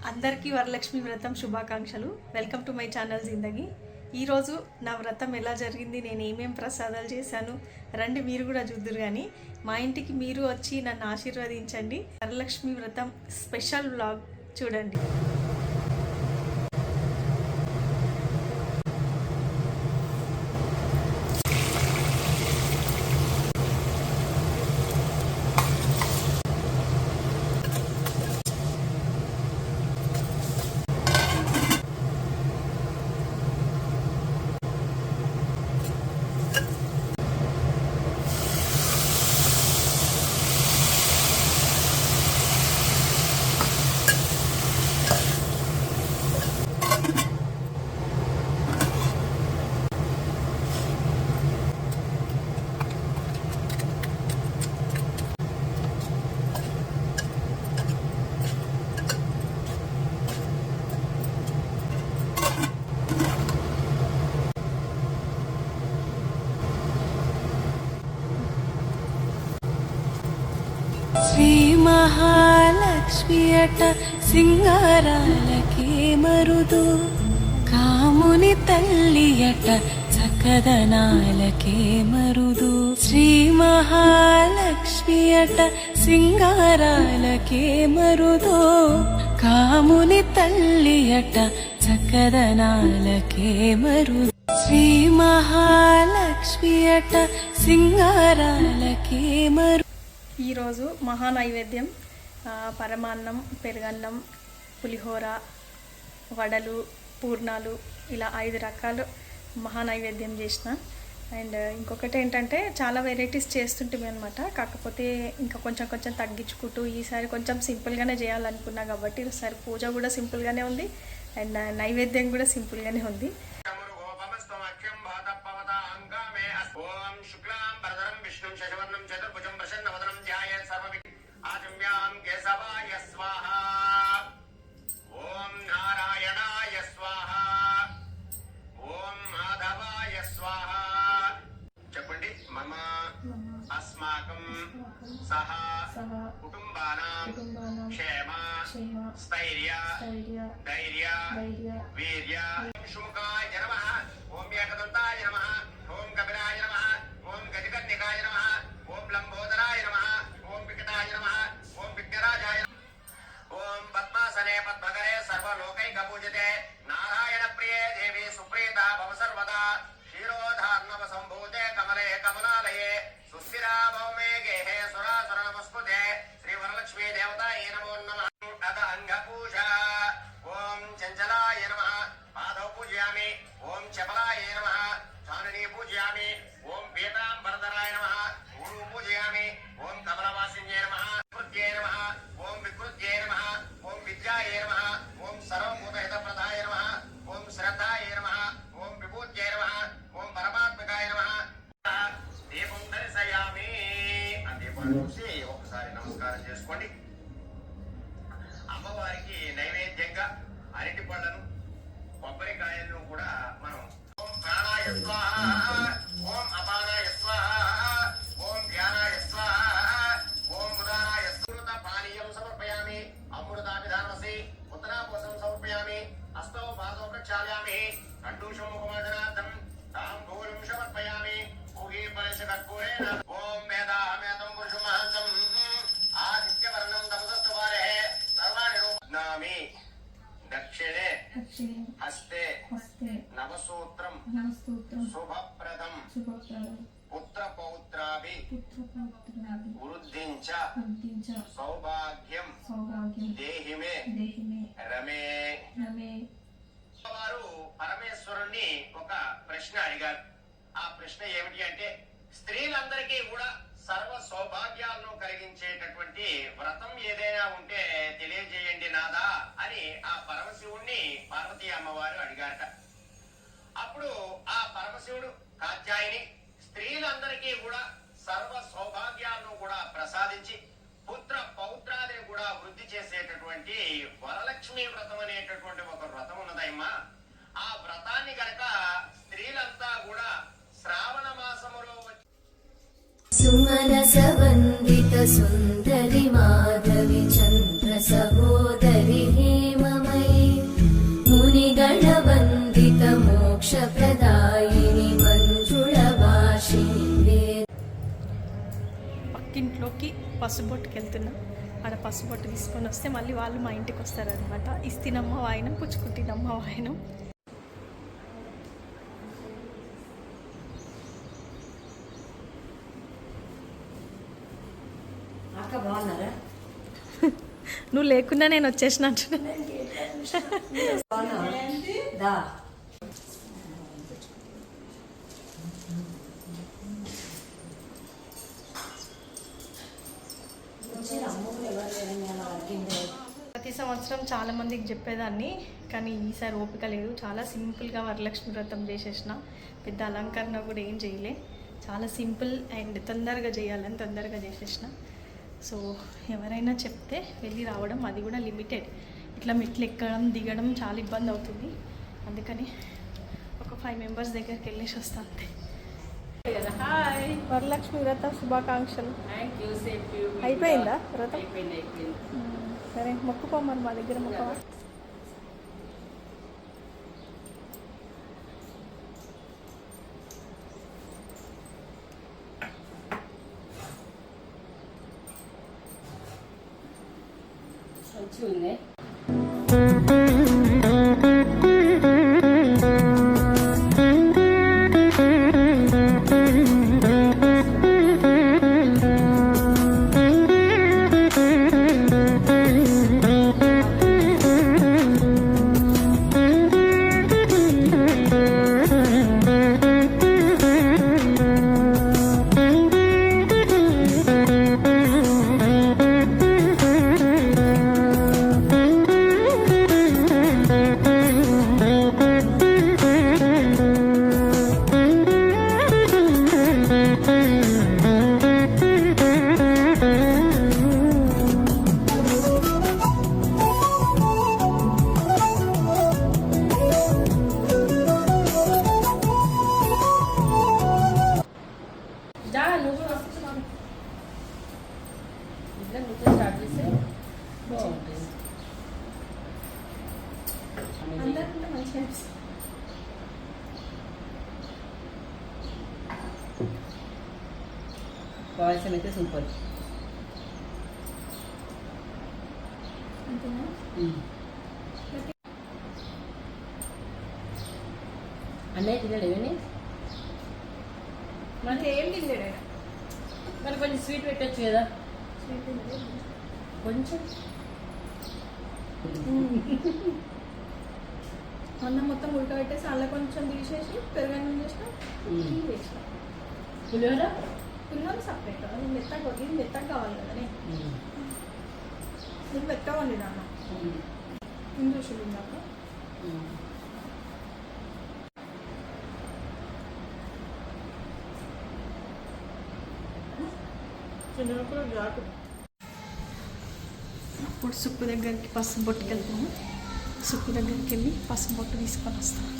అందరికీ వరలక్ష్మి వ్రతం శుభాకాంక్షలు. వెల్కమ్ టు మై ఛానల్ జిందగీ. ఈరోజు నా వ్రతం ఎలా జరిగింది, నేను ఏమేం ప్రసాదాలు చేశాను రండి మీరు కూడా చూద్దురు. కానీ మా ఇంటికి మీరు వచ్చి నన్ను ఆశీర్వదించండి. వరలక్ష్మి వ్రతం స్పెషల్ వ్లాగ్ చూడండి. శ్రీ మహాలక్ష్మి అట సింగారాలకే మరుదు, కాముని తల్లి అట చక్కదనాలకే మరుదు. శ్రీ మహాలక్ష్మి అట సింగారాలకే మరుదు, కాముని తల్లి అట చక్కదనాలకే మరుదు. శ్రీ మహాలక్ష్మి అట సింగారాలకే మరుదు. ఈరోజు మహానైవేద్యం పరమాన్నం, పెరుగన్నం, పులిహోర, వడలు, పూర్ణాలు, ఇలా 5 రకాలు మహానైవేద్యం చేసిన. అండ్ ఇంకొకటి ఏంటంటే చాలా వెరైటీస్ చేస్తుంటామే అనమాట. కాకపోతే ఇంకా కొంచెం తగ్గించుకుంటూ ఈసారి కొంచెం సింపుల్గానే చేయాలనుకున్నా కాబట్టి ఈసారి పూజ కూడా సింపుల్గానే ఉంది అండ్ నైవేద్యం కూడా సింపుల్గానే ఉంది. अस्माकं सह कुटुंबानां क्षेम स्थैर्य धैर्य वीर्य शुमुखाय नमः. ओम एकदन्ताय नमः. ओम कपिलाय नमः. ओम गजकर्णिकाय नमः. ओम लंबोदराय नमः. ओम विकटाय नमः. ओम विघ्नराजाय नमः. ओम पद्मासने पद्मकरे सर्वलोकैकपूजिते नारायण प्रिये देवी सुप्रीता भव सर्वदा. क्षीरोधार्णव संभूते कमले कमलालये सुस्थिरा भौमे गेहे सुरासुर नमस्कुते. श्री वरलक्ष्मी देवताय नमो नमः. अथ अंगपूजा. ओम चंचलाय नमः. पादौ पूजयामि. ओम चपलाय नमः. चाननी पूजयामि. ओम पीतांबरधराय नमः. गुरु पूजयामि. ओम कमलवासिन्ये नमः. विकृत्यै नमः. ओम विकृत्यै नमः. ओम विद्याय नमः. ओम सर्वभूतहितप्रदाय नमः. ओम श्रद्धाय नमः. ओम विभूत्यै नमः. ओम परमात्मकाय नमः. దీపం దర్శయామి. ఆ దీపాన్ని చూసి ఒకసారి నమస్కారం చేసుకోండి. అమ్మవారికి నైవేద్యంగా అరటి పళ్ళను, కొబ్బరికాయలను కూడా మనం ఓం ప్రాణాయ స్వాహ, ఓం అపానాయ స్వాహ, ఓం ధ్యానాయ స్వాహ, ఓం ఉదానాయ స్మృత పానీయం సమర్పయామి. అమృతాభిధానమసి ఉత్తరాపోసం సమర్పయామి. హస్తౌ పాదౌ ప్రక్షాళయామి. కంఠూషం ముఖమాదనార్థం తాంబూలం సమర్పయామి. ఓం వేదాహమేతం పురుషమహంసం ఆదిత్యవర్ణం తమసత్వారే సర్వాణి రూపనామి. దక్షిణే హస్తే నవసూత్రం శుభప్రదం పుత్రపౌత్రాభి వృద్ధించ సౌభాగ్యం దేహిమే రమే. వారు పరమేశ్వరుణ్ణి ఒక ప్రశ్న అడిగారు. ఆ ప్రశ్న ఏమిటి అంటే, స్త్రీలందరికీ కూడా సర్వ సౌభాగ్యాలను కలిగించేటటువంటి వ్రతం ఏదైనా ఉంటే తెలియజేయండి నాదా అని ఆ పరమశివుణ్ణి పార్వతీ అమ్మవారు అడిగారట. అప్పుడు ఆ పరమశివుడు కాత్యాయని స్త్రీలందరికీ కూడా సర్వ సౌభాగ్యాలను కూడా ప్రసాదించి పుత్ర పౌత్రాన్ని కూడా వృద్ధి చేసేటటువంటి వరలక్ష్మి వ్రతం అనేటటువంటి ఒక వ్రతం ఉన్నదమ్మా. ఆ వ్రతాన్ని గనక స్త్రీలంతా కూడా శ్రావణ మాసములో सुमनसवन्दित सुन्दरि माधवि चन्द्र सहोदरि हेम పసుబొట్టుకి వెళ్తున్నా. ఆడ పసుబొట్టు తీసుకొని వస్తే మళ్ళీ వాళ్ళు మా ఇంటికి వస్తారనమాట. ఇస్తినమ్మ వాయినం, పుచ్చుకుంటినమ్మ వాయినం. అక్క బాగున్నారా? నువ్వు లేకుండా నేను వచ్చేసినట్టు. దా ప్రతి సంవత్సరం చాలా మందికి చెప్పేదాన్ని, కానీ ఈసారి ఓపిక లేదు. చాలా సింపుల్గా వరలక్ష్మి వ్రతం చేసేసిన. పెద్ద అలంకరణ కూడా ఏం చేయలే. చాలా సింపుల్ అండ్ తొందరగా చేయాలని తొందరగా చేసేసిన. సో ఎవరైనా చెప్తే వెళ్ళి రావడం, అది కూడా లిమిటెడ్. ఇట్లా మెట్లు ఎక్కడం దిగడం చాలా ఇబ్బంది అవుతుంది. అందుకని ఒక 5 మెంబర్స్ దగ్గరికి వెళ్ళేసి వస్తా అంతే. హాయ్, వరలక్ష్మి వ్రత శుభాకాంక్షలు. అయిపోయిందా వ్రతం? సరే మొక్కుకోమని మా దగ్గర మొక్కవా. మంచిగా స్టార్ట్ చేస్తే బాగుంటుంది. అందరికంటే మంచిగా పాయసం అయితే సూపర్. అంతేనా? అన్నయ్య తిన్నాడు ఏమని? మనకి ఏం తింటాడు? మరి కొంచెం స్వీట్ పెట్టచ్చు కదా కొంచెం. అన్నం మొత్తం ఉడకబెట్టేసి అల్ల కొంచెం తీసేసి పెరుగన్నం చేసిన వేసిన. పులిహోర పులిహోర సపరేట్. అది మెత్తగా ఇది మెత్తగా కావాలి కదా. ఇది మెత్తగా వండి నాన్న ఇంగ్లీషులు ఉన్నాక. ఇప్పుడు సుక్కు దగ్గరికి పసుపు బొట్టుకి వెళ్తాము. సుక్కు దగ్గరికి వెళ్ళి పసుపు బొట్టు తీసుకొని వస్తాను.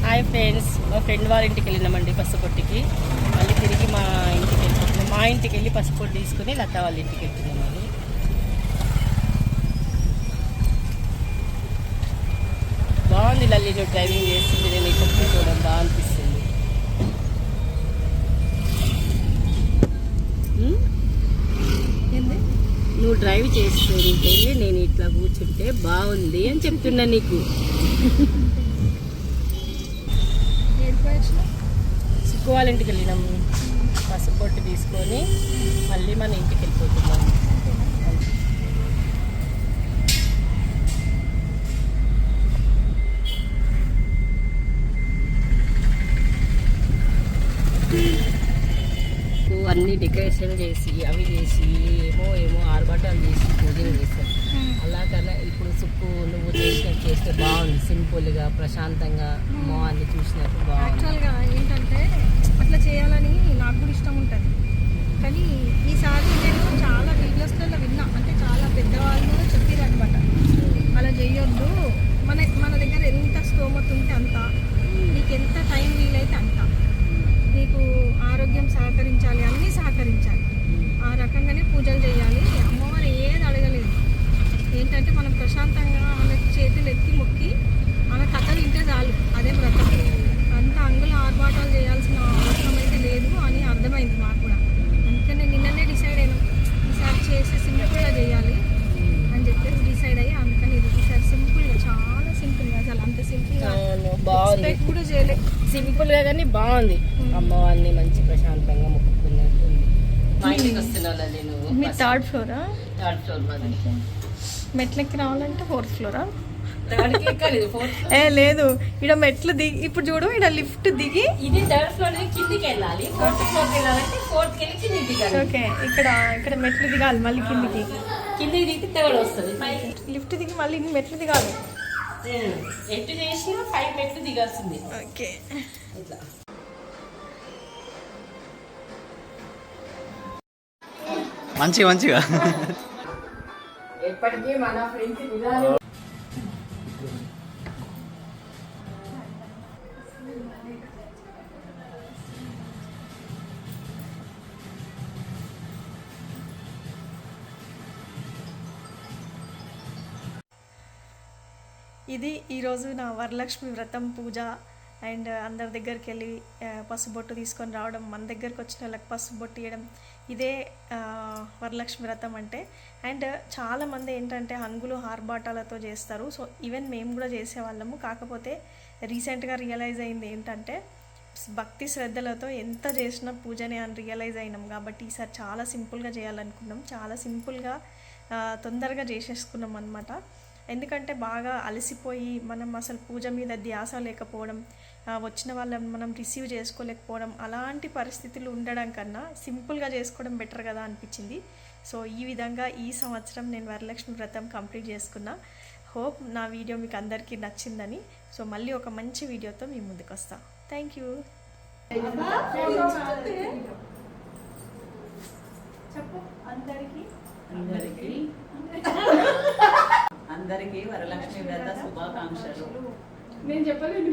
హాయ్ ఫ్రెండ్స్, మా ఫ్రెండ్ వాళ్ళ ఇంటికి వెళ్ళినామండి పసుపొట్టికి. మళ్ళీ తిరిగి మా ఇంటికి వెళ్తున్నాం. మా ఇంటికి వెళ్ళి పసుపొట్టు తీసుకుని లత వాళ్ళ ఇంటికి వెళ్తున్నామండి. బాగుంది లల్లి, నువ్వు డ్రైవింగ్ చేస్తుంది. నేను ఇక్కడికి చూడడం బాగా అనిపిస్తుంది. నువ్వు డ్రైవ్ చేస్తుంటే నేను ఇట్లా కూర్చుంటే బాగుంది అని చెప్తున్నా నీకు. సుక్కు వాళ్ళ ఇంటికి వెళ్ళినాము. పసుపొట్టు తీసుకొని మళ్ళీ మన ఇంటికి వెళ్ళిపోతున్నాము. అన్ని డెకరేషన్ చేసి అవి చేసి ఏమో ఆర్భాటాలు చేసి పూజలు చేస్తారు. అలా కన్నా ఇప్పుడు సుక్కు నువ్వు చేసినట్టు చేస్తే బాగుంది, సింపుల్గా ప్రశాంతంగా అన్ని చూసినట్టు బాగుంది. యాక్చువల్గా ఏంటంటే అట్లా చేయాలని నాకు కూడా ఇష్టం ఉంటుంది, కానీ ఈసారి నేను చాలా వీడియోస్లలో విన్నా, అంటే చాలా పెద్దవాళ్ళు చెప్పారు అనమాట, అలా చేయొద్దు, మన దగ్గర ఎంత స్తోమత ఉంటే అంత, నీకు ఎంత టైం వీలైతే అంత, నీకు ఆరోగ్యం సహకరించాలి, అన్నీ సహకరించాలి, ఆ రకంగానే పూజలు చేయాలి. అమ్మవారు ఏది అడగలేదు, ఏంటంటే మనం ప్రశాంతంగా ఆమె చేతులు ఎత్తి మొక్కి ఆమె కథ వింటే చాలు, అదే వ్రతం. అంత అంగుల ఆర్భాటాలు చేయాల్సిన అవసరం అయితే లేదు అని అర్థమైంది మాకు కూడా. అందుకనే నిన్ననే డిసైడ్ అయినాం, ఈసారి చేసి సింపుల్గా చేయాలి అని చెప్పేసి డిసైడ్ అయ్యి, అందుకని ఇది ఈసారి సింపుల్గా, చాలా సింపుల్గా, అసలు అంత సింపుల్గా బాగుంది, ఎక్స్పెక్ట్ కూడా చేయలేదు. సింపుల్గా కానీ బాగుంది. అమ్మవారిని మంచి ప్రశాంతంగా మొక్కుకున్నట్టు ఉంది. మా ఇంటికి వస్తున్నాను నేను. మీ థర్డ్ ఫ్లోరా? థర్డ్ ఫ్లోర్ మాది. మెట్లెక్కి రావాలంటే ఫోర్త్ ఫ్లోరా? థర్డ్కి ఎక్కలేదు, ఫోర్త్ ఫ్లోర్. ఏ లేదు, ఇక్కడ మెట్లు దిగి, ఇప్పుడు చూడు ఇక్కడ లిఫ్ట్ దిగి, ఇది థర్డ్ ఫ్లోర్ కిందికి వెళ్ళాలి, ఫోర్త్ ఫ్లోర్కి వెళ్ళాలంటే ఫోర్త్కి వెళ్ళి కిందికి దిగాలి. ఓకే, ఇక్కడ మెట్లు దిగాలి, మళ్ళీ కిందికి కిందికి దిగితే థర్డ్ వస్తుంది. లిఫ్ట్ దిగి మళ్ళీ ఇన్ని మెట్లు దిగాలి. ఎటు చేసినా 5 మెట్లు దిగాల్సింది. ఓకే, ఇట్లా మంచిగా ఎప్పటికీ మన ఫ్రెండ్స్ దిగాలి. ఇది ఈరోజు నా వరలక్ష్మి వ్రతం పూజ. అండ్ అందరి దగ్గరికి వెళ్ళి పసుబొట్టు తీసుకొని రావడం, మన దగ్గరకు వచ్చిన వాళ్ళకి పసుబొట్టు ఇవ్వడం, ఇదే వరలక్ష్మి వ్రతం అంటే. అండ్ చాలామంది ఏంటంటే హంగులు ఆర్భాటాలతో చేస్తారు. సో ఈవెన్ మేము కూడా చేసేవాళ్ళము, కాకపోతే రీసెంట్గా రియలైజ్ అయింది ఏంటంటే భక్తి శ్రద్ధలతో ఎంత చేసినా పూజనే అని రియలైజ్ అయినాం. కాబట్టి ఈసారి చాలా సింపుల్గా చేయాలనుకున్నాం, చాలా సింపుల్గా తొందరగా చేసేసుకున్నాం అనమాట. ఎందుకంటే బాగా అలసిపోయి మనం అసలు పూజ మీద ధ్యాస లేకపోవడం, వచ్చిన వాళ్ళని మనం రిసీవ్ చేసుకోలేకపోవడం, అలాంటి పరిస్థితులు ఉండడం కన్నా సింపుల్గా చేసుకోవడం బెటర్ కదా అనిపించింది. సో ఈ విధంగా ఈ సంవత్సరం నేను వరలక్ష్మి వ్రతం కంప్లీట్ చేసుకున్నా. హోప్ నా వీడియో మీకు అందరికీ నచ్చిందని. సో మళ్ళీ ఒక మంచి వీడియోతో మీ ముందుకు వస్తా. Thank you. చెప్పు అందరికీ వరలక్ష్మి వ్రత శుభాకాంక్షలు. నేను చెప్పలేదు,